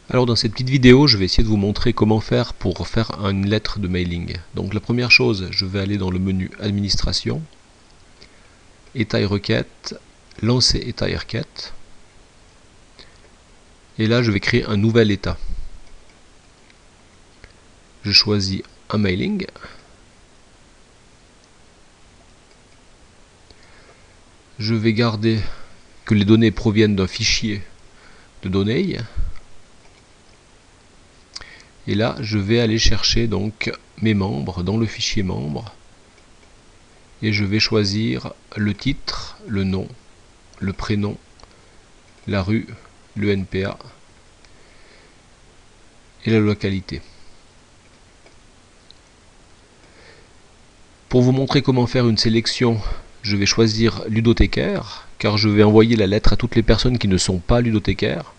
Alors dans cette petite vidéo, je vais essayer de vous montrer comment faire pour faire une lettre de mailing. Donc la première chose, je vais aller dans le menu Administration, État et requêtes, Lancer état et requêtes. Et là, je vais créer un nouvel état. Je choisis un mailing. Je vais garder que les données proviennent d'un fichier de données. Et là, je vais aller chercher donc mes membres dans le fichier membres. Et je vais choisir le titre, le nom, le prénom, la rue, le NPA et la localité. Pour vous montrer comment faire une sélection, je vais choisir ludothécaire, car je vais envoyer la lettre à toutes les personnes qui ne sont pas ludothécaires.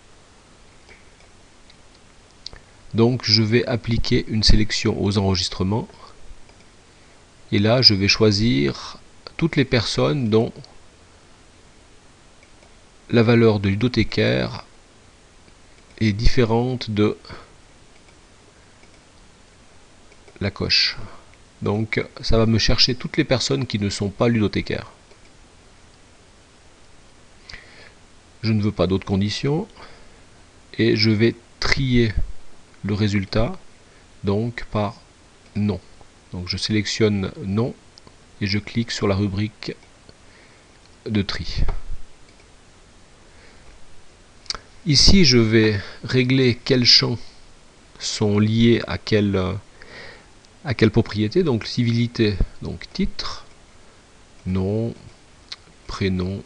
Donc je vais appliquer une sélection aux enregistrements. Et là, je vais choisir toutes les personnes dont la valeur de ludothécaire est différente de la coche. Donc ça va me chercher toutes les personnes qui ne sont pas ludothécaires. Je ne veux pas d'autres conditions et je vais trier le résultat donc par non. Donc je sélectionne non et je clique sur la rubrique de tri. Ici je vais régler quels champs sont liés à quelle propriété. Donc civilité, donc titre, nom, prénom,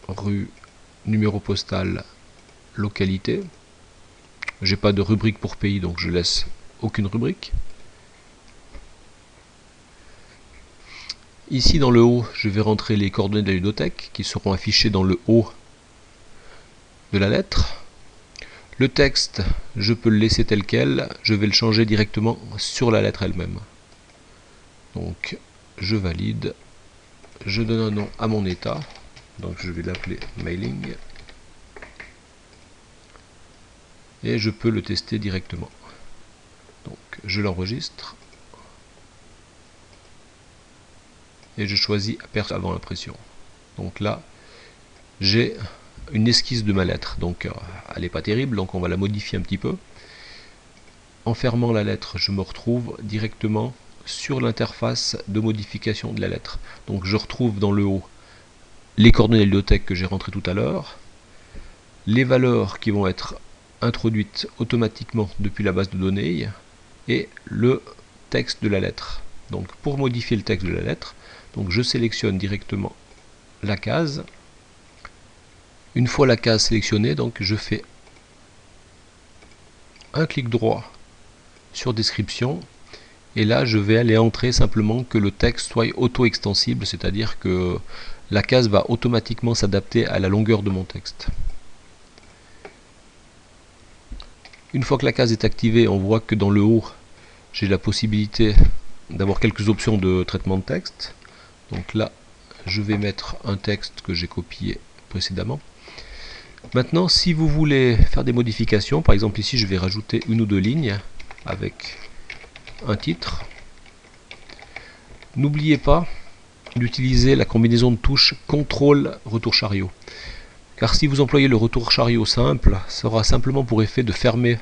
rue, numéro postal, localité. J'ai pas de rubrique pour pays, donc je laisse aucune rubrique. Ici dans le haut, je vais rentrer les coordonnées de la ludothèque qui seront affichées dans le haut de la lettre. Le texte, je peux le laisser tel quel, je vais le changer directement sur la lettre elle-même. Donc je valide, je donne un nom à mon état, donc je vais l'appeler mailing, et je peux le tester directement. Donc je l'enregistre, et je choisis avant impression. Donc là, j'ai une esquisse de ma lettre, donc elle n'est pas terrible, donc on va la modifier un petit peu. En fermant la lettre, je me retrouve directement sur l'interface de modification de la lettre. Donc je retrouve dans le haut les coordonnées de la ludothèque que j'ai rentrées tout à l'heure, les valeurs qui vont être introduites automatiquement depuis la base de données et le texte de la lettre. Donc pour modifier le texte de la lettre, donc je sélectionne directement la case. Une fois la case sélectionnée, donc je fais un clic droit sur description et là je vais aller entrer simplement que le texte soit auto-extensible, c'est-à-dire que la case va automatiquement s'adapter à la longueur de mon texte. Une fois que la case est activée, on voit que dans le haut j'ai la possibilité d'avoir quelques options de traitement de texte. Donc là je vais mettre un texte que j'ai copié précédemment. Maintenant, si vous voulez faire des modifications, par exemple ici je vais rajouter une ou deux lignes avec un titre. N'oubliez pas d'utiliser la combinaison de touches CTRL retour chariot. Car si vous employez le retour chariot simple, ça aura simplement pour effet de fermer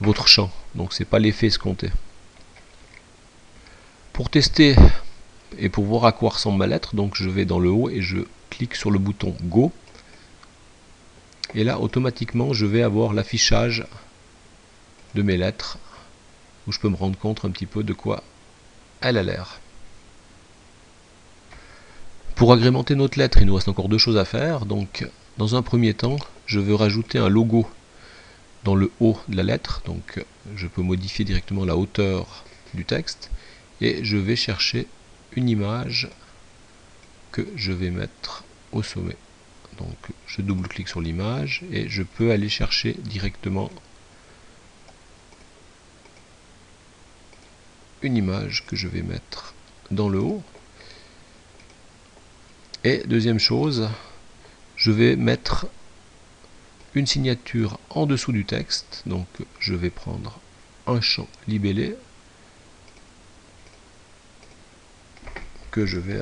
votre champ. Donc c'est pas l'effet escompté. Pour tester et pour voir à quoi ressemble ma lettre, donc je vais dans le haut et je clique sur le bouton Go. Et là, automatiquement, je vais avoir l'affichage de mes lettres, où je peux me rendre compte un petit peu de quoi elle a l'air. Pour agrémenter notre lettre, il nous reste encore deux choses à faire. Donc, dans un premier temps, je veux rajouter un logo dans le haut de la lettre. Donc, je peux modifier directement la hauteur du texte. Et je vais chercher une image que je vais mettre au sommet. Donc je double-clique sur l'image et je peux aller chercher directement une image que je vais mettre dans le haut. Et deuxième chose, je vais mettre une signature en dessous du texte. Donc je vais prendre un champ libellé que je vais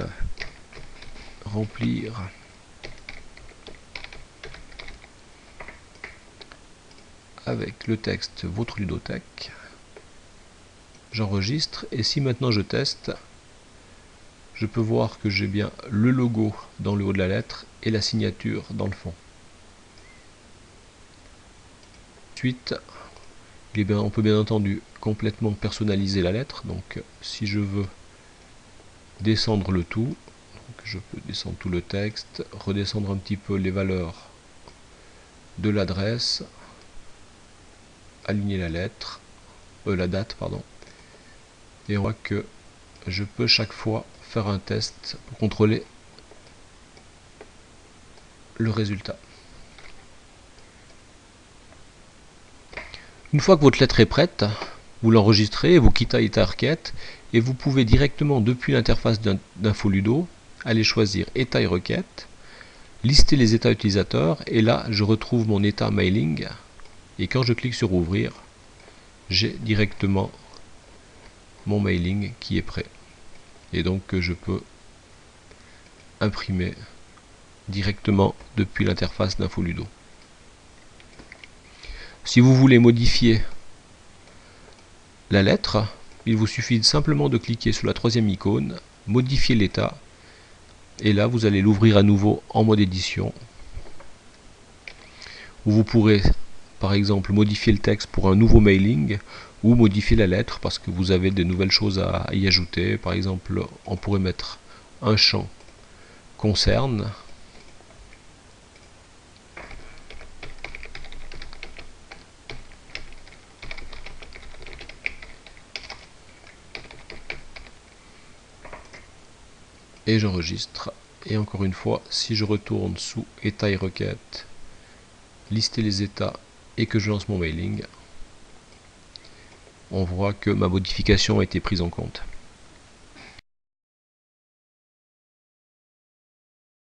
remplir avec le texte votre ludothèque. J'enregistre, et si maintenant je teste, je peux voir que j'ai bien le logo dans le haut de la lettre et la signature dans le fond. Ensuite, on peut bien entendu complètement personnaliser la lettre. Donc si je veux descendre le tout, donc je peux descendre tout le texte, redescendre un petit peu les valeurs de l'adresse, aligner la lettre, la date, pardon, et on voit que je peux chaque fois faire un test pour contrôler le résultat. Une fois que votre lettre est prête, vous l'enregistrez, vous quittez EtaiRequête et vous pouvez directement depuis l'interface d'InfoLudo aller choisir état et requête, lister les états utilisateurs, et là je retrouve mon état mailing, et quand je clique sur ouvrir, j'ai directement mon mailing qui est prêt, et donc je peux imprimer directement depuis l'interface d'InfoLudo. Si vous voulez modifier la lettre, il vous suffit simplement de cliquer sur la troisième icône, modifier l'état, et là vous allez l'ouvrir à nouveau en mode édition, où vous pourrez par exemple modifier le texte pour un nouveau mailing, ou modifier la lettre parce que vous avez de nouvelles choses à y ajouter. Par exemple, on pourrait mettre un champ concerne, et j'enregistre. Et encore une fois, si je retourne sous état et requête, lister les états, et que je lance mon mailing, on voit que ma modification a été prise en compte.